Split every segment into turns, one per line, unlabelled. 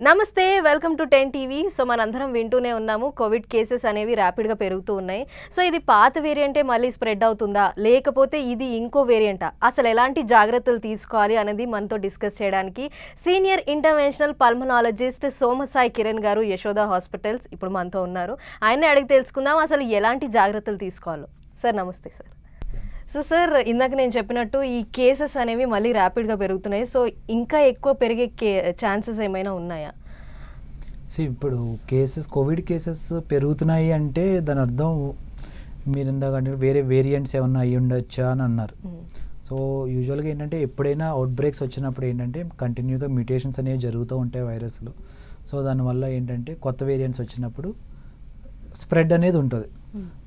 నమస్తే welcome to 10 TV. So మనందరం వింటూనే ఉన్నాము కోవిడ్ కేసెస్ అనేవి ర్యాపిడ్గా పెరుగుతూ ఉన్నాయి. సో ఇది పాత వేరియంటే మళ్ళీ స్ప్రెడ్ అవుతుందా లేకపోతే ఇది ఇంకో వేరియంటా, అసలు ఎలాంటి జాగ్రత్తలు తీసుకోవాలి అనేది మనతో డిస్కస్ చేయడానికి సీనియర్ ఇంటర్వెన్షనల్ పల్మనాలజిస్ట్ సోమసాయి కిరణ్ గారు యశోద హాస్పిటల్స్ ఇప్పుడు మనతో ఉన్నారు. ఆయన్ని అడిగి తెలుసుకుందాం అసలు ఎలాంటి జాగ్రత్తలు తీసుకోవాలో. సార్ నమస్తే సార్. సో సార్ ఇందాక నేను చెప్పినట్టు ఈ కేసెస్ అనేవి మళ్ళీ ర్యాపిడ్గా పెరుగుతున్నాయి. సో ఇంకా ఎక్కువ పెరిగే ఛాన్సెస్ ఏమైనా ఉన్నాయా?
ఇప్పుడు కోవిడ్ కేసెస్ పెరుగుతున్నాయి అంటే దాని అర్థం మీరు ఇందాక అంటే వేరే వేరియంట్స్ ఏమన్నా అయ్యి ఉండొచ్చా అని అన్నారు. సో యూజువల్గా ఏంటంటే ఎప్పుడైనా అవుట్ బ్రేక్స్ వచ్చినప్పుడు ఏంటంటే కంటిన్యూగా మ్యూటేషన్స్ అనేవి జరుగుతూ ఉంటాయి వైరస్లో. సో దానివల్ల ఏంటంటే కొత్త వేరియంట్స్ వచ్చినప్పుడు స్ప్రెడ్ అనేది ఉంటుంది.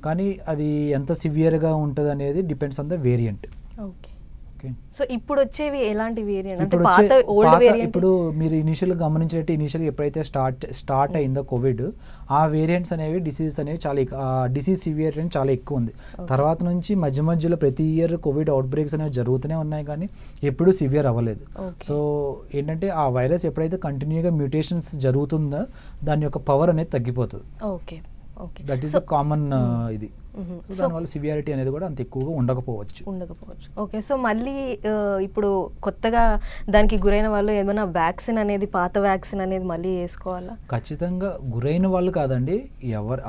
కానీ అది ఎంత సివియర్గా ఉంటుంది అనేది depends on the variant.
Okay. So ఇప్పుడు వచ్చేవి ఎలాంటి వేరియంట్ అంటే
పాత ఇప్పుడు మీరు ఇనిషియల్గా గమనించినట్టు ఇనిషియల్గా ఎప్పుడైతే స్టార్ట్ అయిందో కోవిడ్, ఆ వేరియంట్స్ అనేవి డిసీజెస్ అనేవి చాలా డిసీజ్ సివియర్ అని చాలా ఎక్కువ ఉంది. తర్వాత నుంచి మధ్యలో ప్రతి ఇయర్ కోవిడ్ అవుట్ బ్రేక్స్ అనేవి జరుగుతూనే ఉన్నాయి కానీ ఎప్పుడూ సివియర్ అవ్వలేదు. సో ఏంటంటే ఆ వైరస్ ఎప్పుడైతే కంటిన్యూగా మ్యూటేషన్స్ జరుగుతుందో దాని యొక్క పవర్ అనేది తగ్గిపోతుంది. దట్ ఈస్ ద కామన్ ఇది. సో దానివల్ల సివియారిటీ అనేది కూడా అంత ఎక్కువగా ఉండకపోవచ్చు.
ఓకే. సో మళ్ళీ ఇప్పుడు కొత్తగా దానికి గురైన వాళ్ళు ఏమైనా వ్యాక్సిన్ అనేది పాత వ్యాక్సిన్ అనేది మళ్ళీ వేసుకోవాలా?
ఖచ్చితంగా గురైన వాళ్ళు కాదండి,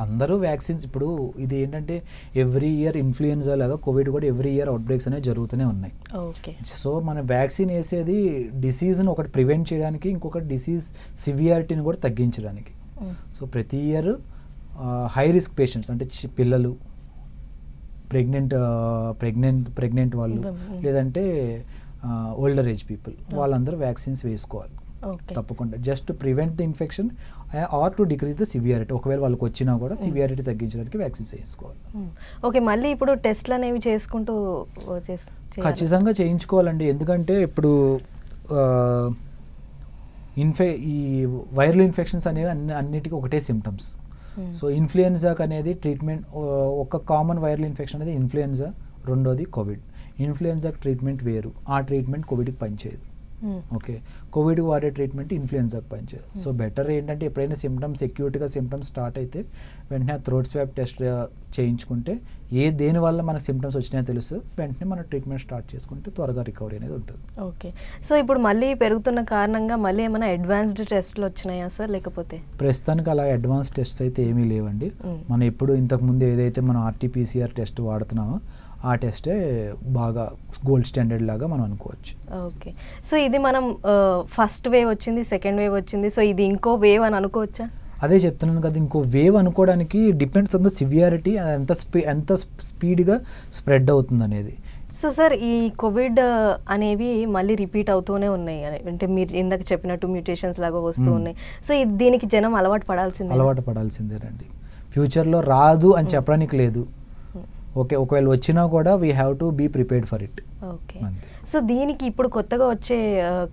అందరూ వ్యాక్సిన్స్. ఇప్పుడు ఇది ఏంటంటే ఎవ్రీ ఇయర్ ఇన్ఫ్లుయెన్జా లాగా కోవిడ్ కూడా ఎవ్రీ ఇయర్ అవుట్ బ్రేక్స్ అనేవి జరుగుతూనే ఉన్నాయి.
ఓకే. సో
మన వ్యాక్సిన్ వేసేది డిసీజ్ని ఒకటి ప్రివెంట్ చేయడానికి, ఇంకొకటి డిసీజ్ సివియారిటీని కూడా తగ్గించడానికి. సో ప్రతి ఇయర్ హై రిస్క్ పేషెంట్స్ అంటే పిల్లలు, ప్రెగ్నెంట్ వాళ్ళు, లేదంటే ఓల్డర్ ఏజ్ పీపుల్, వాళ్ళందరూ వ్యాక్సిన్స్ వేసుకోవాలి తప్పకుండా. Just to prevent the infection or to decrease the severity. ఒకవేళ వాళ్ళకి వచ్చినా కూడా సివియారిటీ తగ్గించడానికి వ్యాక్సిన్స్ వేసుకోవాలి.
ఓకే. మళ్ళీ ఇప్పుడు టెస్ట్లు అనేవి చేసుకుంటూ
ఖచ్చితంగా చేయించుకోవాలండి. ఎందుకంటే ఇప్పుడు ఈ వైరల్ ఇన్ఫెక్షన్స్ అనేవి అన్నిటికీ ఒకటే సిమ్టమ్స్. సో ఇన్ఫ్లుయెన్జాకి అనేది ట్రీట్మెంట్, ఒక కామన్ వైరల్ ఇన్ఫెక్షన్ అనేది ఇన్ఫ్లుయెన్జా, రెండోది కోవిడ్. ఇన్ఫ్లుయెన్జాకి ట్రీట్మెంట్ వేరు, ఆ ట్రీట్మెంట్ కోవిడ్కి పనిచేయదు. ఓకే. కోవిడ్కి వాడే ట్రీట్మెంట్ ఇన్ఫ్లుయెన్జాకి పనిచేయదు. సో బెటర్ ఏంటంటే ఎప్పుడైనా అక్యూట్గా సిమ్టమ్స్ స్టార్ట్ అయితే వెంటనే థ్రోట్ స్వాబ్ టెస్ట్ చేయించుకుంటే దేనివల్ల మనకు సిమ్టమ్స్ వచ్చినాయో తెలుసు, వెంటనే మనం ట్రీట్మెంట్ స్టార్ట్ చేసుకుంటే త్వరగా రికవరీ అనేది ఉంటుంది.
ఓకే. సో ఇప్పుడు మళ్ళీ పెరుగుతున్న కారణంగా మళ్ళీ ఏమైనా అడ్వాన్స్డ్ టెస్ట్లు వచ్చినాయా సార్ లేకపోతే?
ప్రస్తుతానికి అలా అడ్వాన్స్ టెస్ట్స్ అయితే ఏమీ లేవండి. మనం ఎప్పుడు ఇంతకుముందు ఏదైతే మనం ఆర్టీపీసీఆర్ టెస్ట్ వాడుతున్నామో ఆ టెస్టే బాగా గోల్డ్ స్టాండర్డ్ లాగా మనం అనుకోవచ్చు.
ఓకే. సో ఇది మనం ఫస్ట్ వేవ్ వచ్చింది, సెకండ్ వేవ్ వచ్చింది, సో ఇది ఇంకో వేవ్ అని అనుకోవచ్చా?
అదే చెప్తున్నాను కదా, ఇంకో వేవ్ అనుకోవడానికి డిపెండ్స్ ఆన్ ద సివియారిటీ, ఎంత స్పీడ్గా స్ప్రెడ్ అవుతుంది అనేది.
సో సార్ ఈ కోవిడ్ అనేవి మళ్ళీ రిపీట్ అవుతూనే ఉన్నాయి, అంటే మీరు ఇందాక చెప్పినట్టు మ్యూటేషన్స్ లాగా వస్తూ ఉన్నాయి. సో దీనికి జనం అలవాటు
పడాల్సిందేనండి. ఫ్యూచర్లో రాదు అని చెప్పడానికి లేదు. ఓకే. ఒకవేళ వచ్చినా కూడా we have to be prepared for it.
Okay. So దీనికి ఇప్పుడు కొత్తగా వచ్చే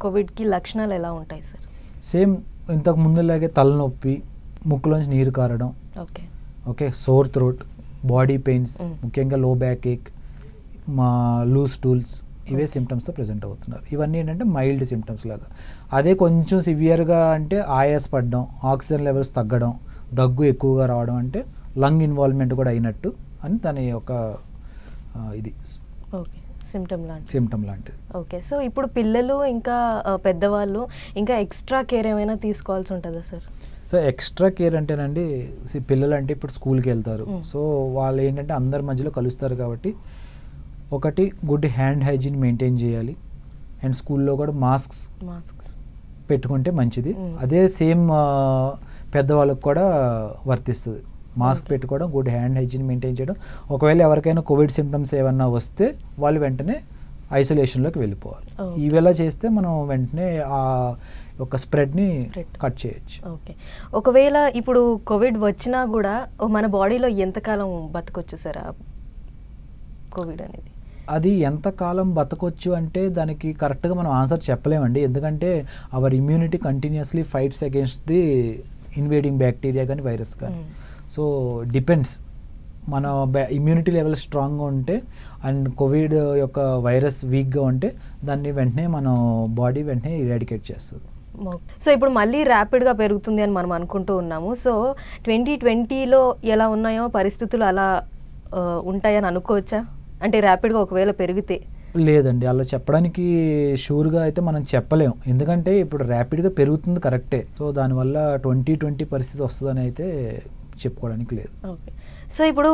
కోవిడ్కి లక్షణాలు ఎలా ఉంటాయి సార్?
సేమ్ ఇంతకు ముందులాగే తలనొప్పి, ముక్కులోంచి నీరు కారడం, okay, sore throat, body pains, ముఖ్యంగా లో బ్యాక్ ఏక్, లూజ్ స్టూల్స్, ఇవే సిమ్టమ్స్తో ప్రజెంట్ అవుతున్నారు. ఇవన్నీ ఏంటంటే మైల్డ్ సిమ్టమ్స్ లాగా. అదే కొంచెం సివియర్గా అంటే ఆయాస పడడం, ఆక్సిజన్ లెవెల్స్ తగ్గడం, దగ్గు ఎక్కువగా రావడం, అంటే లంగ్ ఇన్వాల్వ్మెంట్ కూడా అయినట్టు అని దాని యొక్క ఇది సిమ్టమ్ లాంటిది.
ఓకే. సో ఇప్పుడు పిల్లలు ఇంకా పెద్దవాళ్ళు ఇంకా ఎక్స్ట్రా కేర్ ఏమైనా తీసుకోవాల్సి ఉంటుందా సార్?
సో ఎక్స్ట్రా కేర్ అంటేనండి, పిల్లలు అంటే ఇప్పుడు స్కూల్కి వెళ్తారు. సో వాళ్ళు ఏంటంటే అందరి మధ్యలో కలుస్తారు కాబట్టి ఒకటి గుడ్ హ్యాండ్ హైజీన్ మెయింటైన్ చేయాలి. అండ్ స్కూల్లో కూడా మాస్క్స్ పెట్టుకుంటే మంచిది. అదే సేమ్ పెద్దవాళ్ళకి కూడా వర్తిస్తుంది. మాస్క్ పెట్టుకోవడం, గుడ్ హ్యాండ్ హైజీన్ మెయింటైన్ చేయడం. ఒకవేళ ఎవరికైనా కోవిడ్ సిమ్టమ్స్ ఏమన్నా వస్తే వాళ్ళు వెంటనే ఐసోలేషన్లోకి వెళ్ళిపోవాలి. ఇవేలా చేస్తే మనం వెంటనే ఆ యొక్క స్ప్రెడ్ని కట్ చేయొచ్చు.
ఓకే. ఒకవేళ ఇప్పుడు కోవిడ్ వచ్చినా కూడా మన బాడీలో ఎంతకాలం బతకొచ్చు సార్ కోవిడ్ అనేది?
అది ఎంతకాలం బతకొచ్చు అంటే దానికి కరెక్ట్గా మనం ఆన్సర్ చెప్పలేమండి. ఎందుకంటే our immunity continuously fights against the invading bacteria కానీ వైరస్ కానీ. సో డిపెండ్స్, మన ఇమ్యూనిటీ లెవెల్ స్ట్రాంగ్గా ఉంటే అండ్ కోవిడ్ యొక్క వైరస్ వీక్గా ఉంటే దాన్ని వెంటనే మన బాడీ వెంటనే ఇరాడికేట్ చేస్తుంది.
సో ఇప్పుడు మళ్ళీ ర్యాపిడ్గా పెరుగుతుంది అని మనం అనుకుంటూ ఉన్నాము. సో 2020లో ఎలా ఉన్నాయో పరిస్థితులు అలా ఉంటాయని అనుకోవచ్చా? అంటే ర్యాపిడ్గా ఒకవేళ పెరిగితే.
లేదండి, అలా చెప్పడానికి షూర్గా అయితే మనం చెప్పలేం. ఎందుకంటే ఇప్పుడు ర్యాపిడ్గా పెరుగుతుంది కరెక్టే. సో దానివల్ల 2020 పరిస్థితి వస్తుందని అయితే చెప్పుకోవడానికి లేదు.
ఓకే. సో ఇప్పుడు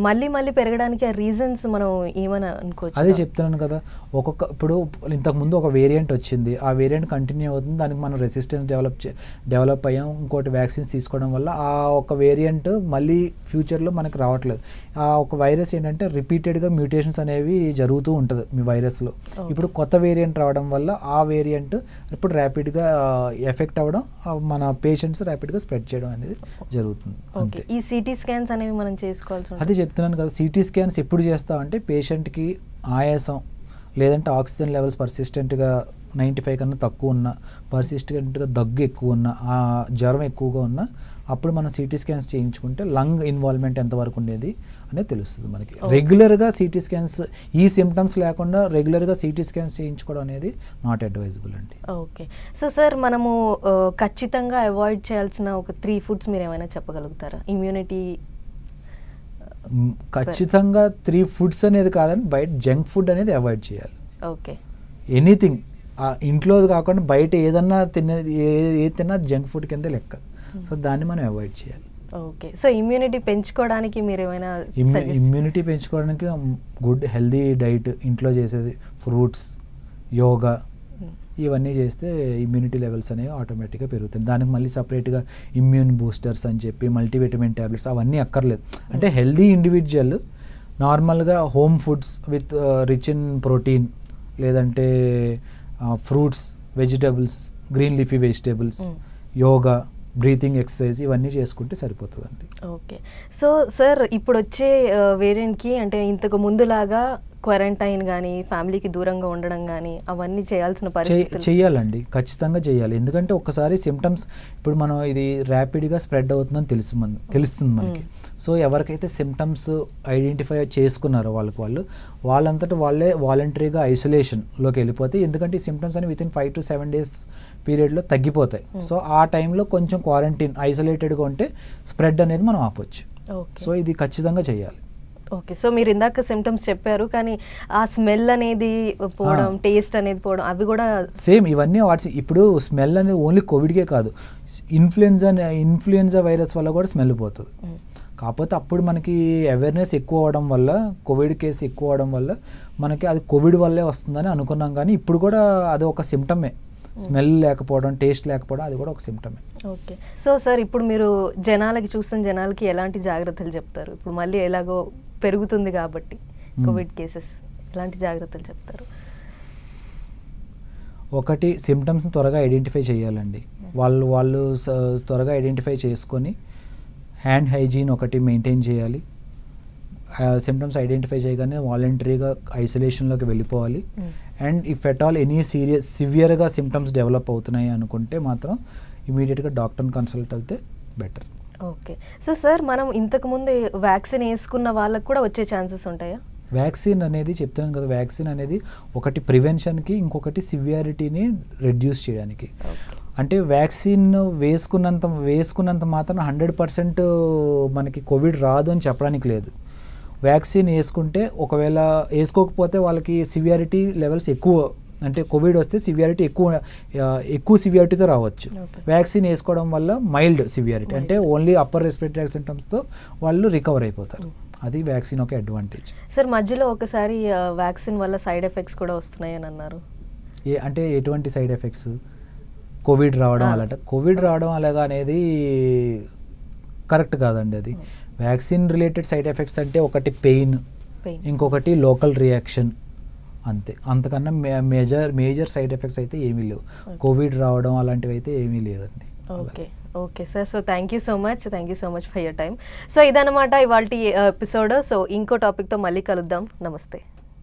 మళ్ళీ మళ్ళీ పెరగడానికి ఆ రీజన్స్ మనం ఏమని అనుకోవచ్చు?
అదే చెప్తున్నాను కదా, ఇప్పుడు ఇంతకుముందు ఒక వేరియంట్ వచ్చింది, ఆ వేరియంట్ కంటిన్యూ అవుతుంది, దానికి మనం రెసిస్టెన్స్ డెవలప్ అయ్యాం, ఇంకోటి వ్యాక్సిన్స్ తీసుకోవడం వల్ల ఆ ఒక వేరియంట్ మళ్ళీ ఫ్యూచర్లో మనకి రావట్లేదు. ఆ ఒక వైరస్ ఏంటంటే రిపీటెడ్గా మ్యూటేషన్స్ అనేవి జరుగుతూ ఉంటుంది మీ వైరస్లో. ఇప్పుడు కొత్త వేరియంట్ రావడం వల్ల ఆ వేరియంట్ ఇప్పుడు ర్యాపిడ్గా ఎఫెక్ట్ అవ్వడం, మన పేషెంట్స్ ర్యాపిడ్గా స్ప్రెడ్ చేయడం అనేది జరుగుతుంది. అంతే.
ఈ సిటీ స్కాన్స్ అనేవి మనం చేసుకోవాల్సి ఉంటుంది.
అదే చెప్తున్నాను కదా, సిటీ స్కాన్స్ ఎప్పుడు చేస్తామంటే పేషెంట్కి ఆయాసం లేదంటే ఆక్సిజన్ లెవెల్స్ పర్సిస్టెంట్గా 95 కన్నా తక్కువ ఉన్న, పర్సిస్టెంట్గా దగ్గు ఎక్కువ ఉన్న, ఆ జ్వరం ఎక్కువగా ఉన్న, అప్పుడు మనం సిటీ స్కాన్స్ చేయించుకుంటే లంగ్ ఇన్వాల్వ్మెంట్ ఎంతవరకు ఉండేది అనేది తెలుస్తుంది మనకి. రెగ్యులర్గా సిటీ స్కాన్స్ ఈ సిమ్టమ్స్ లేకుండా రెగ్యులర్గా సిటీ స్కాన్స్ చేయించుకోవడం అనేది నాట్ అడ్వైజబుల్ అండి.
ఓకే. సో సార్, మనము ఖచ్చితంగా అవాయిడ్ చేయాల్సిన ఒక 3 ఫుడ్స్ మీరు ఏమైనా చెప్పగలుగుతారా? ఇమ్యూనిటీ
ఖచ్చితంగా 3 ఫుడ్స్ అనేది కాదండి, బయట జంక్ ఫుడ్ అనేది అవాయిడ్ చేయాలి.
ఓకే.
ఎనీథింగ్ ఇంట్లో కాకుండా బయట ఏదన్నా ఏది తిన్నా జంక్ ఫుడ్ కింద లెక్క. సో దాన్ని మనం అవాయిడ్ చేయాలి.
ఓకే. సో ఇమ్యూనిటీ పెంచుకోవడానికి మీరు ఏమైనా
ఇమ్యూనిటీ పెంచుకోవడానికి గుడ్ హెల్దీ డైట్, ఇంట్లో చేసేది ఫ్రూట్స్, యోగా, ఇవన్నీ చేస్తే ఇమ్యూనిటీ లెవెల్స్ అనేవి ఆటోమేటిక్గా పెరుగుతాయి. దానికి మళ్ళీ సపరేట్గా ఇమ్యూన్ బూస్టర్స్ అని చెప్పి మల్టీవిటమిన్ ట్యాబ్లెట్స్ అవన్నీ అక్కర్లేదు. అంటే హెల్దీ ఇండివిజువల్ నార్మల్గా home foods with rich in protein, లేదంటే fruits, vegetables, green leafy vegetables, yoga, breathing exercise ఇవన్నీ చేసుకుంటే సరిపోతుందండి.
ఓకే. సో సార్, ఇప్పుడు వచ్చే వేరియంట్కి అంటే ఇంతకు ముందులాగా క్వారంటైన్ కానీ ఫ్యామిలీకి దూరంగా ఉండడం కానీ అవన్నీ చేయాల్సిన పరిస్థితి
చేయాలండి, ఖచ్చితంగా చేయాలి. ఎందుకంటే ఒక్కసారి సిమ్టమ్స్ ఇప్పుడు మనం ఇది ర్యాపిడ్గా స్ప్రెడ్ అవుతుందని తెలుస్తుంది మనకి. సో ఎవరికైతే సిమ్టమ్స్ ఐడెంటిఫై చేసుకున్నారో వాళ్ళంతటా వాళ్ళే వాలంటరీగా ఐసోలేషన్లోకి వెళ్ళిపోతే, ఎందుకంటే ఈ సిమ్టమ్స్ అని వితిన్ 5 to 7 days పీరియడ్లో తగ్గిపోతాయి. సో ఆ టైంలో కొంచెం క్వారంటైన్ ఐసోలేటెడ్గా ఉంటే స్ప్రెడ్ అనేది మనం ఆపొచ్చు. సో ఇది ఖచ్చితంగా చేయాలి.
ఓకే. సో మీరు ఇందాక సిమ్టమ్స్ చెప్పారు, కానీ ఆ స్మెల్ అనేది పోవడం, టేస్ట్ అనేది పోవడం, అవి కూడా
సేమ్ ఇవన్నీ ఇప్పుడు స్మెల్ అనేది ఓన్లీ కోవిడ్కే కాదు, ఇన్ఫ్లుయెన్జా వైరస్ వల్ల కూడా స్మెల్ పోతుంది. కాకపోతే అప్పుడు మనకి అవేర్నెస్ ఎక్కువ అవడం వల్ల, కోవిడ్ కేసు ఎక్కువ అవడం వల్ల మనకి అది కోవిడ్ వల్లే వస్తుందని అనుకున్నాం. కానీ ఇప్పుడు కూడా అది ఒక సిమ్టమే, స్మెల్ లేకపోవడం, టేస్ట్ లేకపోవడం, అది కూడా ఒక సిమ్టమే.
ఓకే. సో సార్, ఇప్పుడు మీరు చూస్తున్న జనాలకి ఎలాంటి జాగ్రత్తలు చెప్తారు? ఇప్పుడు మళ్ళీ ఎలాగో పెరుగుతుంది కాబట్టి కోవిడ్ కేసెస్, ఎలాంటి జాగ్రత్తలు చెప్తారు?
ఒకటి, సిమ్టమ్స్ని త్వరగా ఐడెంటిఫై చేయాలండి. వాళ్ళు త్వరగా ఐడెంటిఫై చేసుకొని హ్యాండ్ హైజీన్ ఒకటి మెయింటైన్ చేయాలి. సిమ్టమ్స్ ఐడెంటిఫై చేయగానే వాలంటరీగా ఐసోలేషన్లోకి వెళ్ళిపోవాలి. And if at all any సివియర్గా సిమ్టమ్స్ డెవలప్ అవుతున్నాయి అనుకుంటే మాత్రం ఇమీడియట్గా డాక్టర్ని కన్సల్ట్ అయితే బెటర్.
ఓకే. సో సార్, మనం ఇంతకుముందు వ్యాక్సిన్ వేసుకున్న వాళ్ళకు కూడా వచ్చే ఛాన్సెస్ ఉంటాయా?
వ్యాక్సిన్ అనేది చెప్తున్నాను కదా, వ్యాక్సిన్ అనేది ఒకటి ప్రివెన్షన్కి, ఇంకొకటి సివియారిటీని రెడ్యూస్ చేయడానికి. అంటే వ్యాక్సిన్ వేసుకున్నంత మాత్రం 100% మనకి కోవిడ్ రాదు అని చెప్పడానికి లేదు. వ్యాక్సిన్ వేసుకుంటే, ఒకవేళ వేసుకోకపోతే వాళ్ళకి సివియారిటీ లెవెల్స్ ఎక్కువ, అంటే కోవిడ్ వస్తే సివియారిటీ ఎక్కువ సివియారిటీతో రావచ్చు. వ్యాక్సిన్ వేసుకోవడం వల్ల మైల్డ్ సివియారిటీ, అంటే ఓన్లీ అప్పర్ రెస్పిరేటరీ సిమ్టమ్స్తో వాళ్ళు రికవర్ అయిపోతారు. అది వ్యాక్సిన్ ఒక అడ్వాంటేజ్.
సార్, మధ్యలో ఒకసారి వ్యాక్సిన్ వల్ల సైడ్ ఎఫెక్ట్స్ కూడా వస్తున్నాయని అన్నారు.
అంటే ఎటువంటి సైడ్ ఎఫెక్ట్స్? కోవిడ్ రావడం అలాట, కోవిడ్ రావడం అలాగా అనేది కరెక్ట్ కాదండి. అది వ్యాక్సిన్ రిలేటెడ్ సైడ్ ఎఫెక్ట్స్ అంటే ఒకటి పెయిన్, ఇంకొకటి లోకల్ రియాక్షన్, అంతే. అంతకన్నా మేజర్ సైడ్ ఎఫెక్ట్స్ అయితే ఏమీ లేవు. కోవిడ్ రావడం అలాంటివి అయితే ఏమీ లేదండి.
Okay sir. So thank you so much for your time. So ఇదన్నమాట ఇవాల్టి ఎపిసోడ్. సో ఇంకో టాపిక్తో మళ్ళీ కలుద్దాం. నమస్తే.